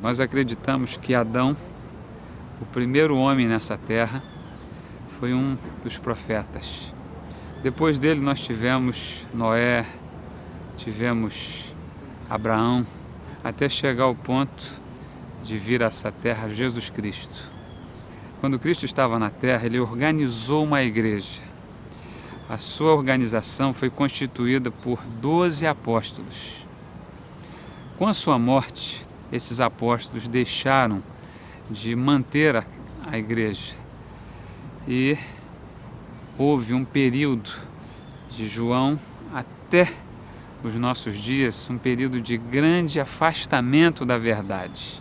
Nós acreditamos que Adão, o primeiro homem nessa terra, foi um dos profetas. Depois dele nós tivemos Noé, tivemos Abraão, até chegar ao ponto de vir a essa terra Jesus Cristo. Quando Cristo estava na terra, ele organizou uma igreja. A sua organização foi constituída por 12 apóstolos. Com a sua morte, esses apóstolos deixaram de manter a igreja e houve um período de João até os nossos dias, um período de grande afastamento da verdade.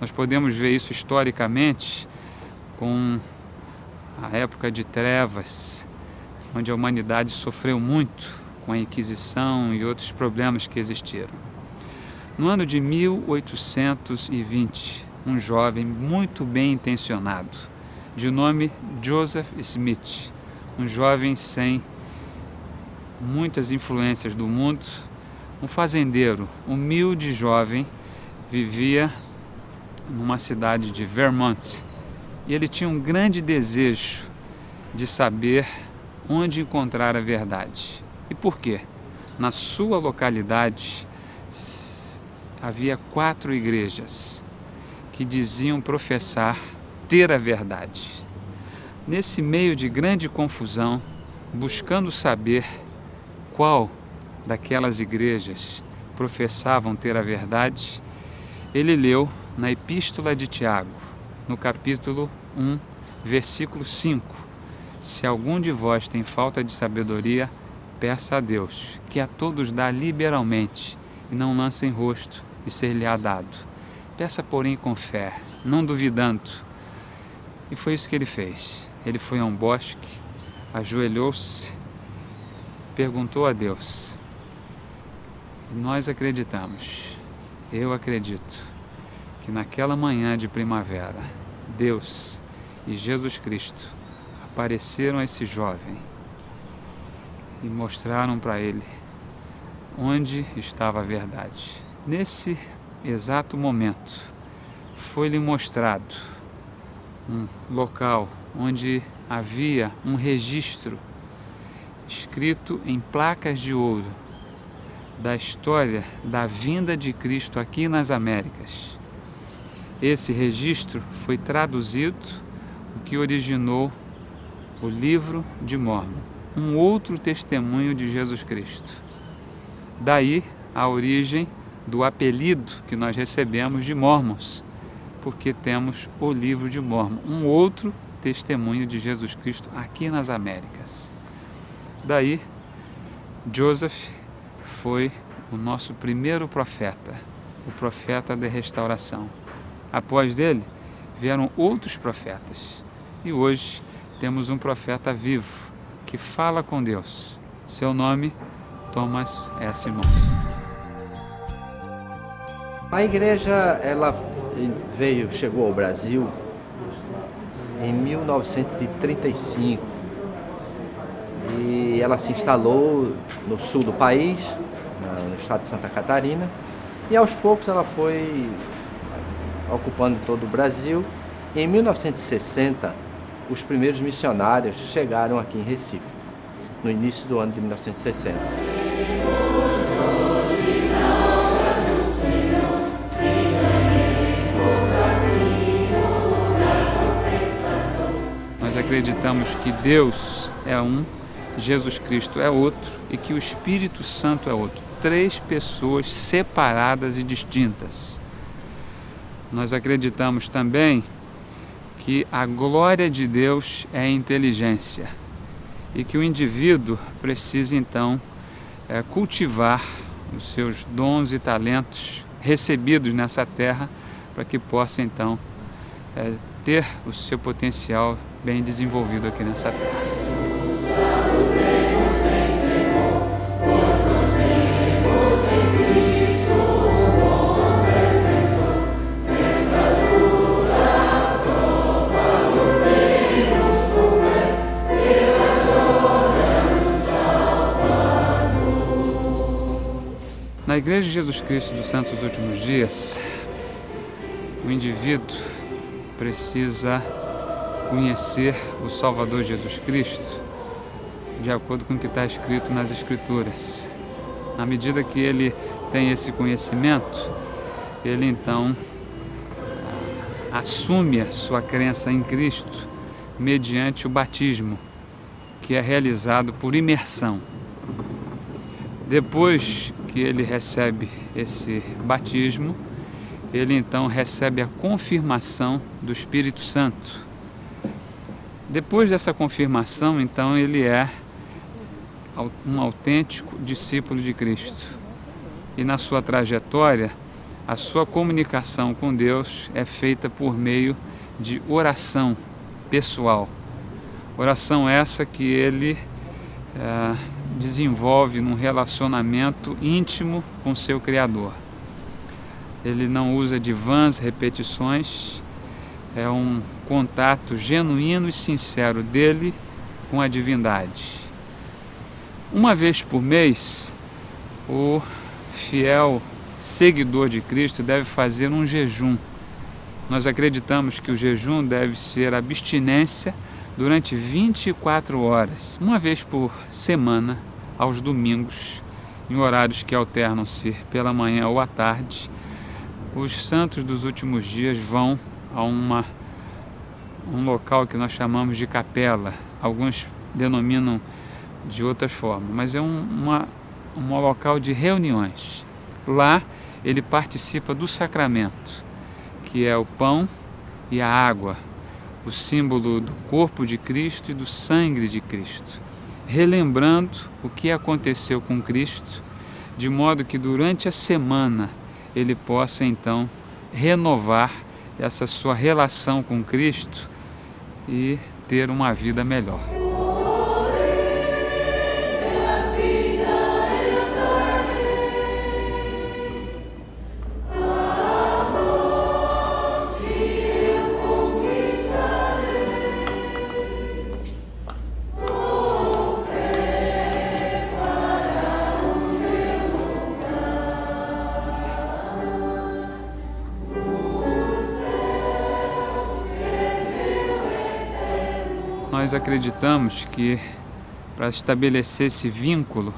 Nós podemos ver isso historicamente com a época de trevas, onde a humanidade sofreu muito com a Inquisição e outros problemas que existiram. No ano de 1820, um jovem muito bem intencionado, de nome Joseph Smith, um jovem sem muitas influências do mundo, um fazendeiro, humilde jovem, vivia numa cidade de Vermont, e ele tinha um grande desejo de saber onde encontrar a verdade. E por quê? Na sua localidade havia 4 igrejas que diziam professar ter a verdade. Nesse meio de grande confusão, buscando saber qual daquelas igrejas professavam ter a verdade, ele leu na Epístola de Tiago, no capítulo 1, versículo 5: se algum de vós tem falta de sabedoria, peça a Deus, que a todos dá liberalmente, e não lança em rosto, e ser-lhe-á dado. Peça, porém, com fé, não duvidando. E foi isso que ele fez. Ele foi a um bosque, ajoelhou-se, perguntou a Deus. E nós acreditamos, eu acredito, que naquela manhã de primavera, Deus e Jesus Cristo apareceram a esse jovem e mostraram para ele onde estava a verdade. Nesse exato momento, foi-lhe mostrado um local onde havia um registro escrito em placas de ouro da história da vinda de Cristo aqui nas Américas. Esse registro foi traduzido, o que originou o livro de Mórmon, um outro testemunho de Jesus Cristo. Daí a origem do apelido que nós recebemos de Mórmons, porque temos o livro de Mórmon, um outro testemunho de Jesus Cristo aqui nas Américas. Daí, Joseph foi o nosso primeiro profeta, o profeta da restauração. Após dele, vieram outros profetas. E hoje temos um profeta vivo, que fala com Deus. Seu nome, Thomas S. Monson. A igreja, ela chegou ao Brasil em 1935 e ela se instalou no sul do país, no estado de Santa Catarina, e aos poucos ela foi ocupando todo o Brasil. E em 1960, os primeiros missionários chegaram aqui em Recife, no início do ano de 1960. Nós acreditamos que Deus é um, Jesus Cristo é outro e que o Espírito Santo é outro. 3 pessoas separadas e distintas. Nós acreditamos também que a glória de Deus é a inteligência e que o indivíduo precisa então cultivar os seus dons e talentos recebidos nessa terra para que possa então ter o seu potencial bem desenvolvido aqui nessa terra. Na Igreja de Jesus Cristo dos Santos Últimos Dias, o indivíduo precisa conhecer o Salvador Jesus Cristo de acordo com o que está escrito nas Escrituras. À medida que ele tem esse conhecimento, ele então assume a sua crença em Cristo mediante o batismo, que é realizado por imersão. Depois que ele recebe esse batismo, ele então recebe a confirmação do Espírito Santo. Depois dessa confirmação, então, ele é um autêntico discípulo de Cristo. E na sua trajetória, a sua comunicação com Deus é feita por meio de oração pessoal. Oração essa que ele desenvolve num relacionamento íntimo com seu Criador. Ele não usa de vãs repetições, é um contato genuíno e sincero dele com a divindade. Uma vez por mês, o fiel seguidor de Cristo deve fazer um jejum. Nós acreditamos que o jejum deve ser abstinência durante 24 horas, uma vez por semana, aos domingos, em horários que alternam-se pela manhã ou à tarde. Os santos dos últimos dias vão a um local que nós chamamos de capela. Alguns denominam de outras formas, mas é um local de reuniões. Lá ele participa do sacramento, que é o pão e a água, o símbolo do corpo de Cristo e do sangue de Cristo, relembrando o que aconteceu com Cristo, de modo que durante a semana ele possa então renovar essa sua relação com Cristo e ter uma vida melhor. Nós acreditamos que para estabelecer esse vínculo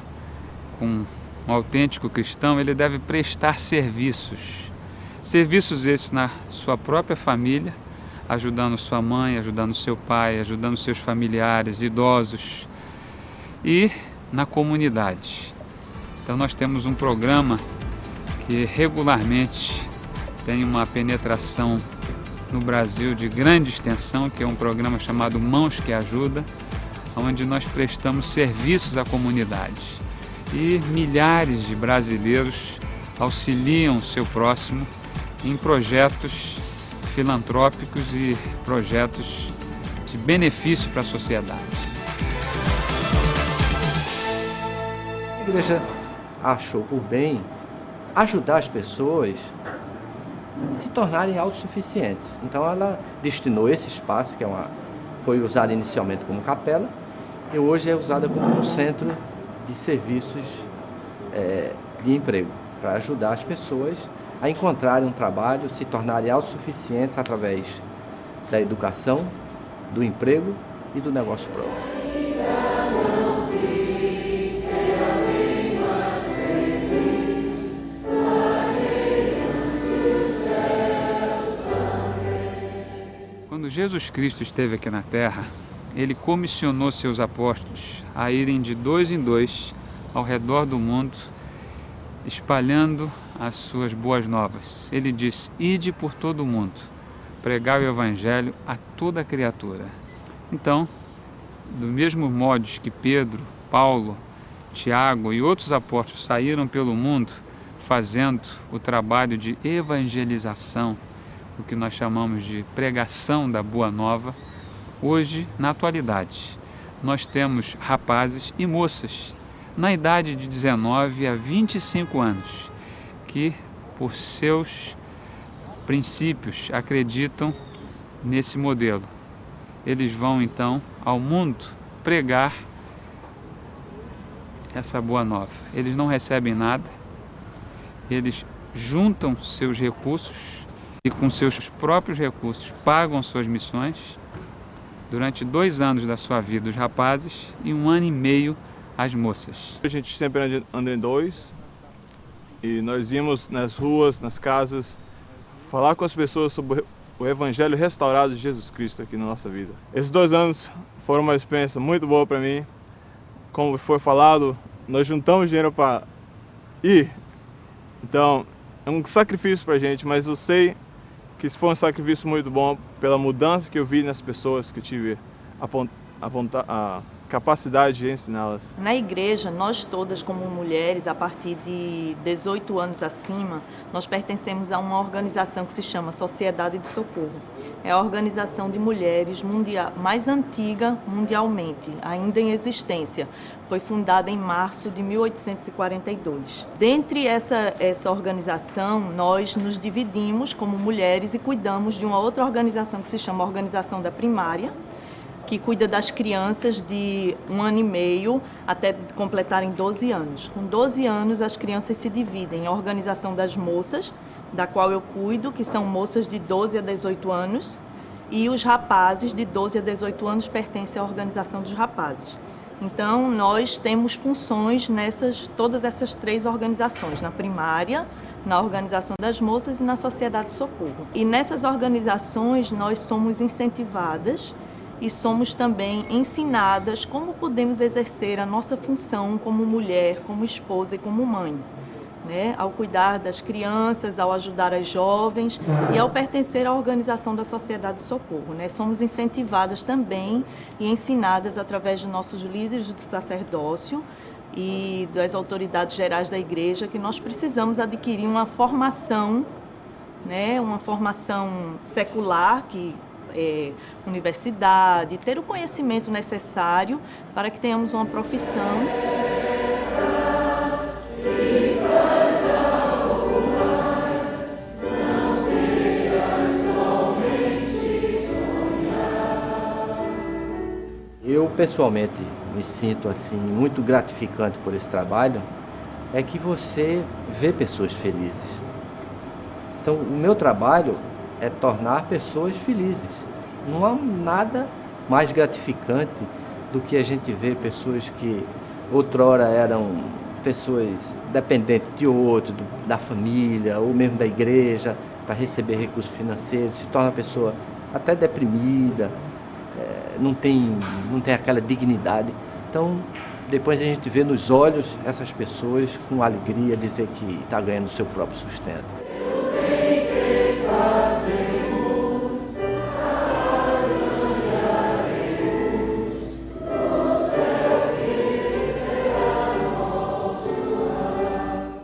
com um autêntico cristão, ele deve prestar serviços. Serviços esses na sua própria família, ajudando sua mãe, ajudando seu pai, ajudando seus familiares, idosos, e na comunidade. Então nós temos um programa que regularmente tem uma penetração no Brasil de grande extensão, que é um programa chamado Mãos que Ajuda, onde nós prestamos serviços à comunidade. E milhares de brasileiros auxiliam o seu próximo em projetos filantrópicos e projetos de benefício para a sociedade. A igreja achou por bem ajudar as pessoas a se tornarem autossuficientes. Então ela destinou esse espaço, que foi usado inicialmente como capela, e hoje é usada como um centro de serviços de emprego, para ajudar as pessoas a encontrarem um trabalho, se tornarem autossuficientes através da educação, do emprego e do negócio próprio. Quando Jesus Cristo esteve aqui na Terra, ele comissionou seus apóstolos a irem de 2 em 2 ao redor do mundo, espalhando as suas boas novas. Ele disse: ide por todo o mundo, pregai o Evangelho a toda criatura. Então, do mesmo modo que Pedro, Paulo, Tiago e outros apóstolos saíram pelo mundo fazendo o trabalho de evangelização, o que nós chamamos de pregação da Boa Nova, hoje, na atualidade, nós temos rapazes e moças na idade de 19 a 25 anos, que, por seus princípios, acreditam nesse modelo. Eles vão, então, ao mundo pregar essa Boa Nova. Eles não recebem nada, eles juntam seus recursos e com seus próprios recursos pagam suas missões durante 2 anos da sua vida os rapazes e 1 ano e meio as moças. A gente sempre anda em 2 e nós íamos nas ruas, nas casas, falar com as pessoas sobre o Evangelho restaurado de Jesus Cristo aqui na nossa vida. Esses 2 anos foram uma experiência muito boa para mim. Como foi falado, nós juntamos dinheiro para ir. Então, é um sacrifício para a gente, mas eu sei que isso foi um sacrifício muito bom pela mudança que eu vi nas pessoas, que eu tive a capacidade de ensiná-las. Na igreja, nós todas como mulheres, a partir de 18 anos acima, nós pertencemos a uma organização que se chama Sociedade de Socorro. É a organização de mulheres mais antiga mundialmente, ainda em existência. Foi fundada em março de 1842. Dentre essa organização, nós nos dividimos como mulheres e cuidamos de uma outra organização que se chama Organização da Primária, que cuida das crianças de 1 ano e meio até completarem 12 anos. Com 12 anos, as crianças se dividem em Organização das Moças, da qual eu cuido, que são moças de 12 a 18 anos, e os rapazes de 12 a 18 anos pertencem à Organização dos Rapazes. Então, nós temos funções todas essas 3 organizações, na primária, na Organização das Moças e na Sociedade de Socorro. E nessas organizações, nós somos incentivadas e somos também ensinadas como podemos exercer a nossa função como mulher, como esposa e como mãe, né? Ao cuidar das crianças, ao ajudar as jovens e ao pertencer à organização da Sociedade de Socorro, né? Somos incentivadas também e ensinadas através de nossos líderes do sacerdócio e das autoridades gerais da igreja que nós precisamos adquirir uma formação, né? Uma formação secular, universidade, ter o conhecimento necessário para que tenhamos uma profissão. Eu pessoalmente me sinto assim muito gratificante por esse trabalho, é que você vê pessoas felizes. Então, o meu trabalho é tornar pessoas felizes. Não há nada mais gratificante do que a gente ver pessoas que outrora eram pessoas dependentes de outro, da família ou mesmo da igreja, para receber recursos financeiros, se torna a pessoa até deprimida, não tem aquela dignidade. Então, depois a gente vê nos olhos essas pessoas com alegria dizer que está ganhando o seu próprio sustento.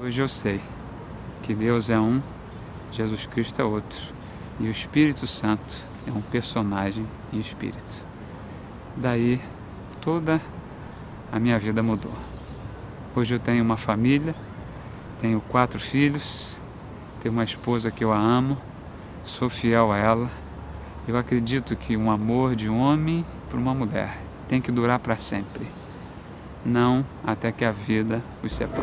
Hoje eu sei que Deus é um, Jesus Cristo é outro, e o Espírito Santo é um personagem em espírito. Daí toda a minha vida mudou. Hoje eu tenho uma família, tenho 4 filhos, tenho uma esposa que eu a amo, sou fiel a ela. Eu acredito que um amor de um homem por uma mulher tem que durar para sempre, não até que a vida os separe.